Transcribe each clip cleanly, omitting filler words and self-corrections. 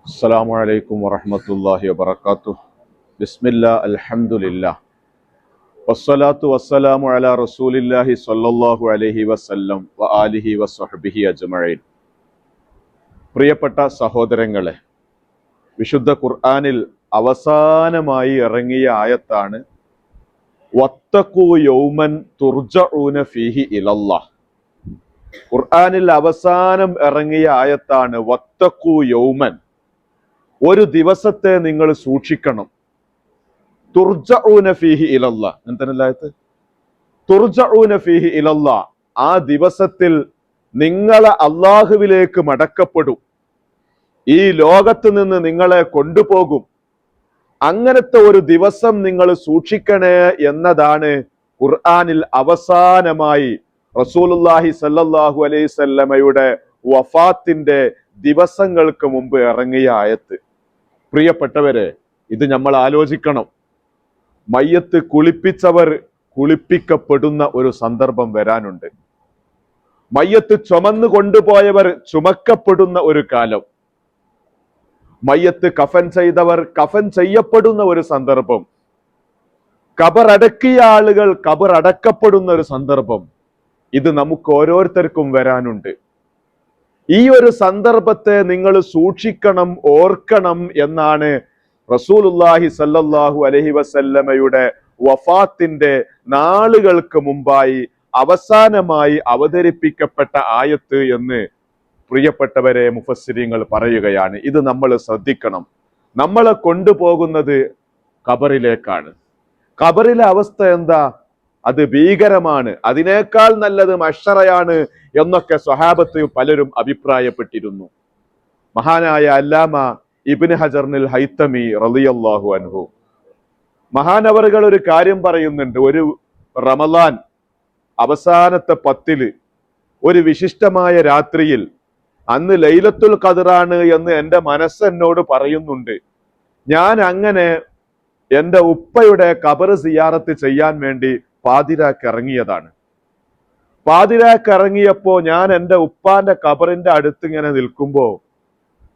അസ്സലാമു അലൈക്കും വറഹ്മത്തുള്ളാഹി വബറകാതുഹു. ബിസ്മില്ലാ അൽഹംദുലില്ലാ വസ്സലാത്തു വസ്സലാമു അലാ റസൂലില്ലാഹി സ്വല്ലല്ലാഹു അലൈഹി വസല്ലം വ ആലിഹി വസ്വഹ്ബിഹി അജ്മഈൻ. പ്രിയപ്പെട്ട സഹോദരങ്ങളെ, വിശുദ്ധ ഖുർആനിൽ അവസാനമായി ഇറങ്ങിയ ആയത്താണ് വത്തഖൂ യൗമൻ തുർജഊന ഫീഹി ഇലല്ലാഹ്. ഖുർആനിൽ അവസാനം ഇറങ്ങിയ ആയത്താണ് വത്തഖൂ യൗമൻ, ഒരു ദിവസത്തെ നിങ്ങൾ സൂക്ഷിക്കണം. തുർജഊന ഫീഹി ഇലല്ലാഹ്, എന്തെല്ലായത് തുർജഊന ഫീഹി ഇലല്ലാഹ്, ആ ദിവസത്തിൽ നിങ്ങളെ അള്ളാഹുവിലേക്ക് മടക്കപ്പെടും, ഈ ലോകത്ത് നിന്ന് നിങ്ങളെ കൊണ്ടുപോകും. അങ്ങനത്തെ ഒരു ദിവസം നിങ്ങൾ സൂക്ഷിക്കണേ എന്നതാണ് ഖുർആനിൽ അവസാനമായി റസൂലുള്ളാഹി സ്വല്ലല്ലാഹു അലൈഹി വസല്ലമയുടെ വഫാത്തിന്റെ ദിവസങ്ങൾക്ക് മുമ്പ് ഇറങ്ങിയ ആയത്ത്. പ്രിയപ്പെട്ടവരെ, ഇത് നമ്മൾ ആലോചിക്കണം. മയ്യത്ത് കുളിപ്പിച്ചവർ കുളിപ്പിക്കപ്പെടുന്ന ഒരു സന്ദർഭം വരാനുണ്ട്. മയ്യത്ത് ചുമന്നു കൊണ്ടുപോയവർ ചുമക്കപ്പെടുന്ന ഒരു കാലം. മയ്യത്ത് കഫൻ ചെയ്തവർ കഫൻ ചെയ്യപ്പെടുന്ന ഒരു സന്ദർഭം. കബറടക്കിയ ആളുകൾ കബറടക്കപ്പെടുന്ന ഒരു സന്ദർഭം. ഇത് നമുക്ക് ഓരോരുത്തർക്കും വരാനുണ്ട്. ഈ ഒരു സന്ദർഭത്തെ നിങ്ങൾ സൂക്ഷിക്കണം, ഓർക്കണം എന്നാണ് റസൂലുള്ളാഹി സ്വല്ലല്ലാഹു അലൈഹി വസല്ലമയുടെ വഫാത്തിന്റെ നാളുകൾക്ക് മുമ്പായി അവസാനമായി അവതരിപ്പിക്കപ്പെട്ട ആയത്ത് എന്ന് പ്രിയപ്പെട്ടവരെ മുഫസ്സിരീങ്ങൾ പറയുകയാണ്. ഇത് നമ്മൾ ശ്രദ്ധിക്കണം. നമ്മളെ കൊണ്ടുപോകുന്നത് ഖബറിലേക്കാണ്. ഖബറിലെ അവസ്ഥ എന്താ? അത് ഭീകരമാണ്. അതിനേക്കാൾ നല്ലത് മഹ്ശറയാണ് എന്നൊക്കെ സ്വഹാബത്ത് പലരും അഭിപ്രായപ്പെട്ടിരുന്നു. മഹാനായ അല്ലാമ ഇബ്നു ഹജറിൽ ഹൈത്തമി റളിയല്ലാഹു അൻഹു മഹാനവറുകൾ ഒരു കാര്യം പറയുന്നുണ്ട്. ഒരു റമളാൻ അവസാനത്തെ 10 ഒരു വിശിഷ്ടമായ രാത്രിയിൽ, അന്ന് ലൈലത്തുൽ ഖദറാണ് എന്ന് എൻ്റെ മനസ്സ് എന്നോട് പറയുന്നുണ്ട്. ഞാൻ അങ്ങനെ എൻ്റെ ഉപ്പയുടെ ഖബർ സിയാറത്ത് ചെയ്യാൻ വേണ്ടി പാതിരാക്ക് ഇറങ്ങിയതാണ്. പാതിരാക്ക് ഇറങ്ങിയപ്പോ ഞാൻ എൻ്റെ ഉപ്പാന്റെ ഖബറിന്റെ അടുത്ത് ഇങ്ങനെ നിൽക്കുമ്പോ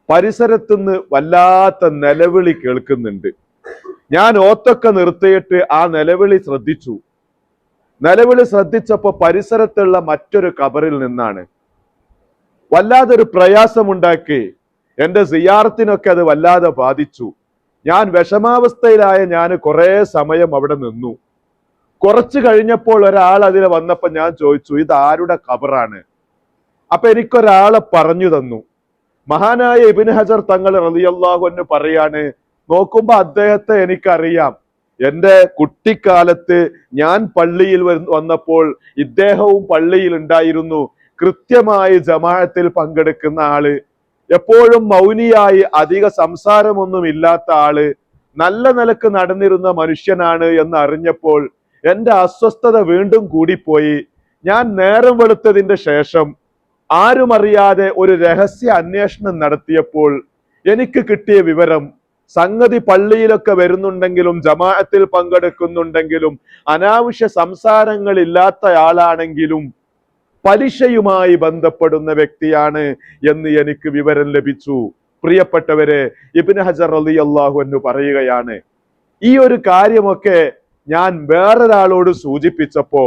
പരിസരത്തുനിന്ന് വല്ലാത്ത നിലവിളി കേൾക്കുന്നുണ്ട്. ഞാൻ ഓത്തൊക്കെ നിർത്തിയിട്ട് ആ നിലവിളി ശ്രദ്ധിച്ചു. നിലവിളി ശ്രദ്ധിച്ചപ്പോ പരിസരത്തുള്ള മറ്റൊരു ഖബറിൽ നിന്നാണ്. വല്ലാതൊരു പ്രയാസമുണ്ടാക്കി. എൻ്റെ സിയാറത്തിനൊക്കെ അത് വല്ലാതെ ബാധിച്ചു. ഞാൻ വിഷമാവസ്ഥയിലായ ഞാൻ കുറെ സമയം അവിടെ നിന്നു. കുറച്ചു കഴിഞ്ഞപ്പോൾ ഒരാൾ അതിൽ വന്നപ്പോ ഞാൻ ചോദിച്ചു, ഇത് ആരുടെ ഖബറാണ്? അപ്പൊ എനിക്കൊരാളെ പറഞ്ഞു തന്നു. മഹാനായ ഇബ്നു ഹജർ തങ്ങൾ റളിയല്ലാഹു അൻഹു പറയാണ്, നോക്കുമ്പോ അദ്ദേഹത്തെ എനിക്കറിയാം. എൻ്റെ കുട്ടിക്കാലത്ത് ഞാൻ പള്ളിയിൽ വന്നപ്പോൾ ഇദ്ദേഹവും പള്ളിയിൽ ഉണ്ടായിരുന്നു. കൃത്യമായി ജമാഅത്തിൽ പങ്കെടുക്കുന്ന ആള്, എപ്പോഴും മൗനിയായി അധിക സംസാരമൊന്നും ഇല്ലാത്ത ആള്, നല്ല നിലക്ക് നടന്നിരുന്ന മനുഷ്യനാണ് എന്ന് അറിഞ്ഞപ്പോൾ എൻ്റെ അസ്വസ്ഥത വീണ്ടും കൂടിപ്പോയി. ഞാൻ നേരം വെളുത്തതിന്റെ ശേഷം ആരും അറിയാതെ ഒരു രഹസ്യ അന്വേഷണം നടത്തിയപ്പോൾ എനിക്ക് കിട്ടിയ വിവരം, സംഗതി പള്ളിയിലൊക്കെ വരുന്നുണ്ടെങ്കിലും ജമാഅത്തിൽ പങ്കെടുക്കുന്നുണ്ടെങ്കിലും അനാവശ്യ സംസാരങ്ങൾ ഇല്ലാത്ത ആളാണെങ്കിലും പലിശയുമായി ബന്ധപ്പെടുന്ന വ്യക്തിയാണ് എന്ന് എനിക്ക് വിവരം ലഭിച്ചു. പ്രിയപ്പെട്ടവരെ, ഇബ്നു ഹജർ റളിയല്ലാഹു അൻഹു പറയുകയാണ്, ഈ ഒരു കാര്യമൊക്കെ ഞാൻ വേറൊരാളോട് സൂചിപ്പിച്ചപ്പോ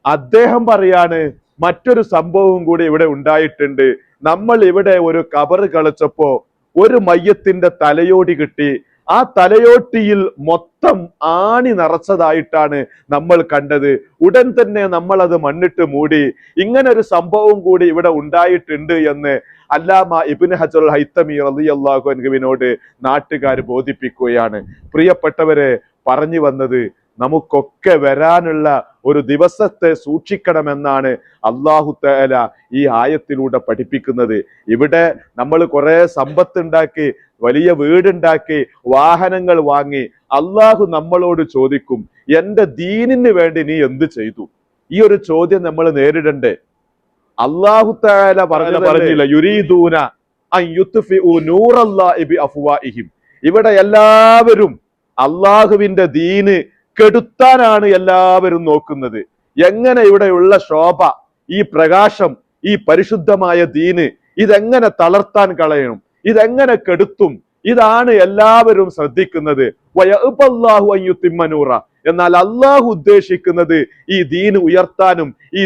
അദ്ദേഹം പറയാണ്, മറ്റൊരു സംഭവം കൂടി ഇവിടെ ഉണ്ടായിട്ടുണ്ട്. നമ്മൾ ഇവിടെ ഒരു ഖബർ കളിച്ചപ്പോ ഒരു മയ്യത്തിന്റെ തലയോടി കിട്ടി. ആ തലയോട്ടിയിൽ മൊത്തം ആണി നിറച്ചതായിട്ടാണ് നമ്മൾ കണ്ടത്. ഉടൻ തന്നെ നമ്മൾ അത് മണ്ണിട്ട് മൂടി. ഇങ്ങനെ ഒരു സംഭവം കൂടി ഇവിടെ ഉണ്ടായിട്ടുണ്ട് എന്ന് അല്ലാമ ഇബ്നു ഹജർ ഹൈത്തമി റളിയല്ലാഹു അൻഹുവിനോട് നാട്ടുകാർ ബോധിപ്പിക്കുകയാണ്. പ്രിയപ്പെട്ടവരെ, പറഞ്ഞു വന്നത്, നമുക്കൊക്കെ വരാനുള്ള ഒരു ദിവസത്തെ സൂക്ഷിക്കണമെന്നാണ് അല്ലാഹു തആല ഈ ആയത്തിലൂടെ പഠിപ്പിക്കുന്നത്. ഇവിടെ നമ്മൾ കുറെ സമ്പത്തുണ്ടാക്കി, വലിയ വീടുണ്ടാക്കി, വാഹനങ്ങൾ വാങ്ങി. അള്ളാഹു നമ്മളോട് ചോദിക്കും, എൻ്റെ ദീനിന് വേണ്ടി നീ എന്ത് ചെയ്തു? ഈ ഒരു ചോദ്യം നമ്മൾ നേരിടണ്ടേ? അല്ലാഹു തആല പറഞ്ഞില്ല, യുരീദൂന അൻ യുത്ഫിഉ നൂറല്ലാഹി ബിഅഫ്വാഹിഹിം. ഇവിടെ എല്ലാവരും അള്ളാഹുവിന്റെ ദീന് കെടുത്താനാണ് എല്ലാവരും നോക്കുന്നത്. എങ്ങനെ ഇവിടെയുള്ള ശോഭ, ഈ പ്രകാശം, ഈ പരിശുദ്ധമായ ദീന് ഇതെങ്ങനെ തളർത്താൻ കളയണം, ഇതെങ്ങനെ കെടുത്തും? ഇതാണ് എല്ലാവരും ശ്രദ്ധിക്കുന്നത്. വയഅ്ബല്ലാഹു അൻ യുത്തിമ്മ നൂറ. എന്നാൽ അള്ളാഹു ഉദ്ദേശിക്കുന്നത് ഈ ദീൻ ഉയർത്താനും ഈ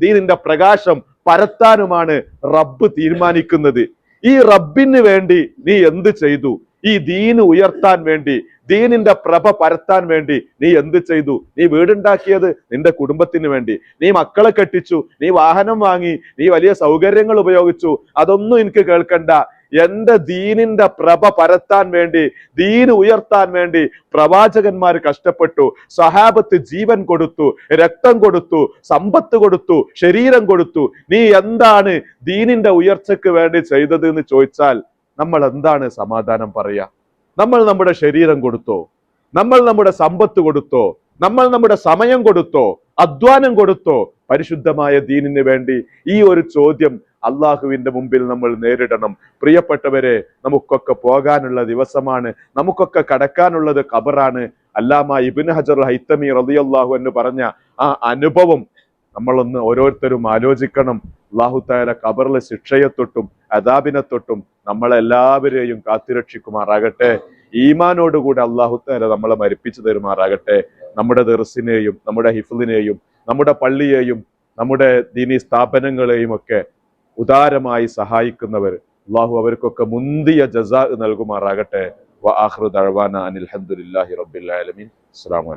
ദീനിന്റെ പ്രകാശം പരത്താനുമാണ് റബ്ബ് തീരുമാനിക്കുന്നത്. ഈ റബ്ബിന് വേണ്ടി നീ എന്ത് ചെയ്തു? ഈ ദീന് ഉയർത്താൻ വേണ്ടി, ദീനിന്റെ പ്രഭ പരത്താൻ വേണ്ടി നീ എന്ത് ചെയ്തു? നീ വീടുണ്ടാക്കിയത് നിന്റെ കുടുംബത്തിന് വേണ്ടി, നീ മക്കളെ കെട്ടിച്ചു, നീ വാഹനം വാങ്ങി, നീ വലിയ സൗകര്യങ്ങൾ ഉപയോഗിച്ചു, അതൊന്നും എനിക്ക് കേൾക്കണ്ട. എന്റെ ദീനിന്റെ പ്രഭ പരത്താൻ വേണ്ടി, ദീന് ഉയർത്താൻ വേണ്ടി പ്രവാചകന്മാർ കഷ്ടപ്പെട്ടു, സഹാബത്ത് ജീവൻ കൊടുത്തു, രക്തം കൊടുത്തു, സമ്പത്ത് കൊടുത്തു, ശരീരം കൊടുത്തു. നീ എന്താണ് ദീനിന്റെ ഉയർച്ചയ്ക്ക് വേണ്ടി ചെയ്തത് എന്ന് ചോദിച്ചാൽ നമ്മൾ എന്താണ് സമാധാനം പറയാ? നമ്മൾ നമ്മുടെ ശരീരം കൊടുത്തോ? നമ്മൾ നമ്മുടെ സമ്പത്ത് കൊടുത്തോ? നമ്മൾ നമ്മുടെ സമയം കൊടുത്തോ? അധ്വാനം കൊടുത്തോ പരിശുദ്ധമായ ദീനിന് വേണ്ടി? ഈ ഒരു ചോദ്യം അള്ളാഹുവിന്റെ മുമ്പിൽ നമ്മൾ നേരിടണം. പ്രിയപ്പെട്ടവരെ, നമുക്കൊക്കെ പോകാനുള്ള ദിവസമാണ്, നമുക്കൊക്കെ കടക്കാനുള്ളത് ഖബറാണ്. അല്ലാമ ഇബ്നു ഹജർ ഹൈത്തമി റളിയല്ലാഹു അൻഹു പറഞ്ഞ ആ അനുഭവം നമ്മളൊന്ന് ഓരോരുത്തരും ആലോചിക്കണം. അല്ലാഹു തആല ഖബറിലെ ശിക്ഷയെ തൊട്ടും അദാബിനെ തൊട്ടും നമ്മളെല്ലാവരെയും കാത്തുരക്ഷിക്കുമാറാകട്ടെ. ഈമാനോടുകൂടി അല്ലാഹു തആല നമ്മളെ മരിപ്പിച്ചു തരുമാറാകട്ടെ. നമ്മുടെ ദർസിനെയും നമ്മുടെ ഹിഫ്ളിനെയും നമ്മുടെ പള്ളിയെയും നമ്മുടെ ദീനി സ്ഥാപനങ്ങളെയും ഒക്കെ ഉദാരമായി സഹായിക്കുന്നവർ അല്ലാഹു അവർക്കൊക്കെ മുന്തിയ ജസാ നൽകുമാറാകട്ടെ. വ ആഖിറു ദഅ്വാനാ അനിൽ ഹംദുലില്ലാഹി റബ്ബിൽ ആലമീൻ. അസ്സലാമു അലൈക്കും.